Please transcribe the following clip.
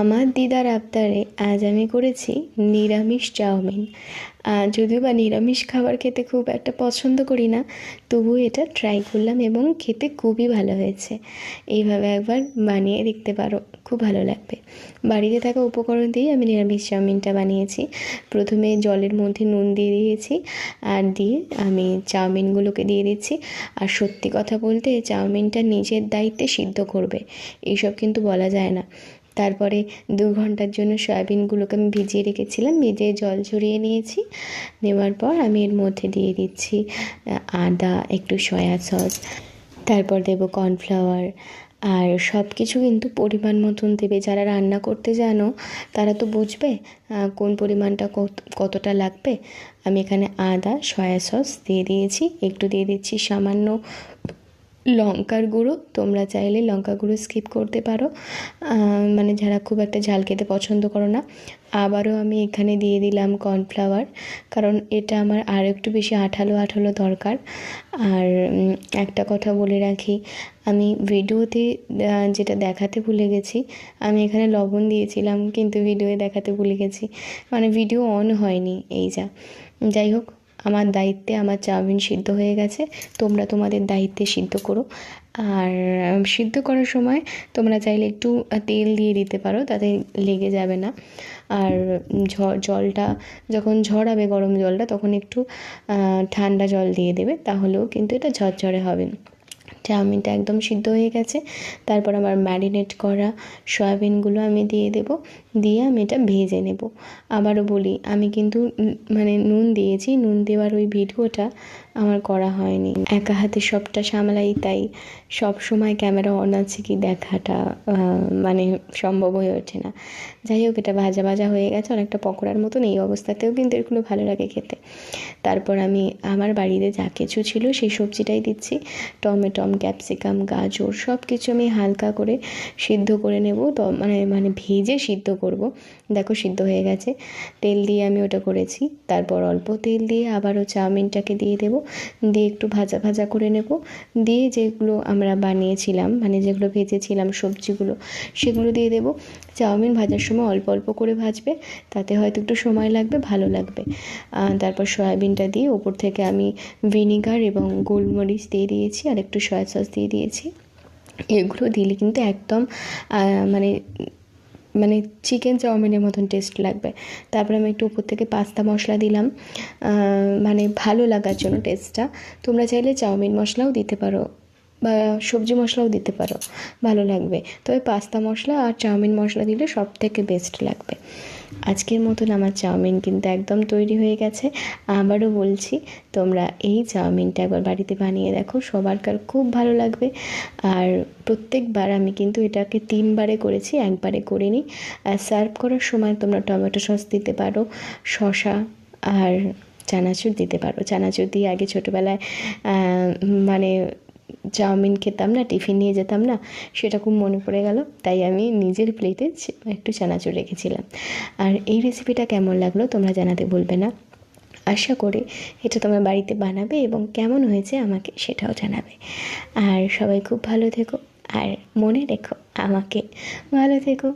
আমার দিদার আবদারে আজ আমি করেছি নিরামিষ চাউমিন। যদিও বা নিরামিষ খাবার খেতে খুব একটা পছন্দ করি না, তবুও এটা ট্রাই করলাম এবং খেতে খুবই ভালো হয়েছে। এইভাবে একবার বানিয়ে দেখতে পারো, খুব ভালো লাগবে। বাড়িতে থাকা উপকরণ দিয়েই আমি নিরামিষ চাউমিনটা বানিয়েছি। প্রথমে জলের মধ্যে নুন দিয়ে দিয়েছি, আর দিয়ে আমি চাউমিনগুলোকে দিয়ে দিচ্ছি। আর সত্যি কথা বলতে চাউমিনটা নিজের দায়িত্বে সিদ্ধ করবে, এইসব কিন্তু বলা যায় না। তারপরে 2 ঘন্টার জন্য সয়াবিনগুলোকে আমি ভিজিয়ে রেখেছিলাম, ভিজিয়ে জল ঝরিয়ে নিয়েছি। নেওয়ার পর আমি এর মধ্যে দিয়ে দিচ্ছি আদা, একটু সয়া সস, তারপর দেবো কর্নফ্লাওয়ার। আর সব কিছু কিন্তু পরিমাণ মতন দেবে। যারা রান্না করতে জানো তারা তো বুঝবে কোন পরিমাণটা কতটা লাগবে। আমি এখানে আদা, সয়া সস দিয়ে দিয়েছি, একটু দিয়ে দিচ্ছি সামান্য লঙ্কার গুঁড়ো। তোমরা চাইলে লঙ্কা গুঁড়ো স্কিপ করতে পারো, মানে যারা খুব একটা ঝাল খেতে পছন্দ করো না। আবারও আমি এখানে দিয়ে দিলাম কর্নফ্লাওয়ার, কারণ এটা আমার আর একটু বেশি আঠালো আঠালো দরকার। আর একটা কথা বলে রাখি, আমি ভিডিওতে যেটা দেখাতে ভুলে গেছি, আমি এখানে লবণ দিয়েছিলাম কিন্তু ভিডিওয়ে দেখাতে ভুলে গেছি, মানে ভিডিও অন হয়নি। এই যাই হোক, আমার দায়িত্বে আমার চাউমিন সিদ্ধ হয়ে গেছে। তোমরা তোমাদের দায়িত্বে সিদ্ধ করো। আর সিদ্ধ করার সময় তোমরা চাইলে একটু তেল দিয়ে দিতে পারো, তাতে লেগে যাবে না। আর জলটা যখন ঝরাবে, গরম জলটা, তখন একটু ঠান্ডা জল দিয়ে দেবে, তাহলেও কিন্তু এটা ঝরঝরে হবে। চাউমিনটা একদম সিদ্ধ হয়ে গেছে। তারপর আমার ম্যারিনেট করা সয়াবিনগুলো আমি দিয়ে দেবো, দিয়ে আমি এটা ভেজে নেব। আবারও বলি, আমি কিন্তু মানে নুন দিয়েছি, নুন দেওয়ার ওই ভিডিওটা আমার করা হয়নি। একা হাতে সবটা সামলাই, তাই সব সময় ক্যামেরা অন আছে কি দেখাটা মানে সম্ভব হয়ে ওঠে না। যাই হোক, এটা ভাজা ভাজা হয়ে গেছে, অনেকটা পকোড়ার মতন। এই অবস্থাতেও কিন্তু এগুলো ভালো লাগে খেতে। তারপর আমি আমার বাড়িতে যা কিছু ছিল সেই সবজিটাই দিচ্ছি। টমেটো, ক্যাপসিকাম, গাজর সব কিছু আমি হালকা করে সিদ্ধ করে নেব, তো মানে ভেজে সিদ্ধ করব। দেখো সিদ্ধ হয়ে গেছে, তেল দিয়ে আমি ওটা করেছি। তারপর অল্প তেল দিয়ে আবারও চাউমিনটাকে দিয়ে দেব, দিয়ে একটু ভাজা ভাজা করে নেব। দিয়ে যেগুলো আমরা বানিয়েছিলাম, মানে যেগুলো ভেজেছিলাম সবজিগুলো, সেগুলো দিয়ে দেব। চাউমিন ভাজার সময় অল্প অল্প করে ভাজবে, তাতে হয়তো একটু সময় লাগবে, ভালো লাগবে। তারপর সয়াবিনটা দিয়ে ওপর থেকে আমি ভিনিগার এবং গোলমরিচ দিয়ে দিয়েছি, আর একটু সয়া সস দিয়ে দিয়েছি। এগুলো দিলে কিন্তু একদম মানে মানে চিকেন চাউমিনের মতন টেস্ট লাগবে। তারপর আমি একটু উপর থেকে পাস্তা মশলা দিলাম, মানে ভালো লাগার জন্য টেস্টটা। তোমরা চাইলে চাউমিন মশলাও দিতে পারো বা সবজি মশলাও দিতে পারো, ভালো লাগবে। তবে পাস্তা মশলা আর চাউমিন মশলা দিলে সব থেকে বেস্ট লাগবে। আজকের মতন আমার চাউমিন কিন্তু একদম তৈরি হয়ে গেছে। আবারও বলছি, তোমরা এই চাউমিনটা একবার বাড়িতে বানিয়ে দেখো, সবারকার খুব ভালো লাগবে। আর প্রত্যেকবার আমি কিন্তু এটাকে 3 বারে করেছি, একবারে করিনি। আর সার্ভ করার সময় তোমরা টমেটো সস দিতে পারো, শসা আর চানাচুর দিতে পারো। চানাচুর দিয়ে আগে ছোটোবেলায় মানে চাউমিন খেতাম না, টিফিন নিয়ে যেতাম না, সেটা খুব মনে পড়ে গেল, তাই আমি নিজের প্লেটে একটু চানাচুর রেখেছিলাম। আর এই রেসিপিটা কেমন লাগলো তোমরা জানাতে ভুলবে না। আশা করি এটা তোমরা বাড়িতে বানাবে এবং কেমন হয়েছে আমাকে সেটাও জানাবে। আর সবাই খুব ভালো থেকো, আর মনে রেখো আমাকে ভালো থেকো।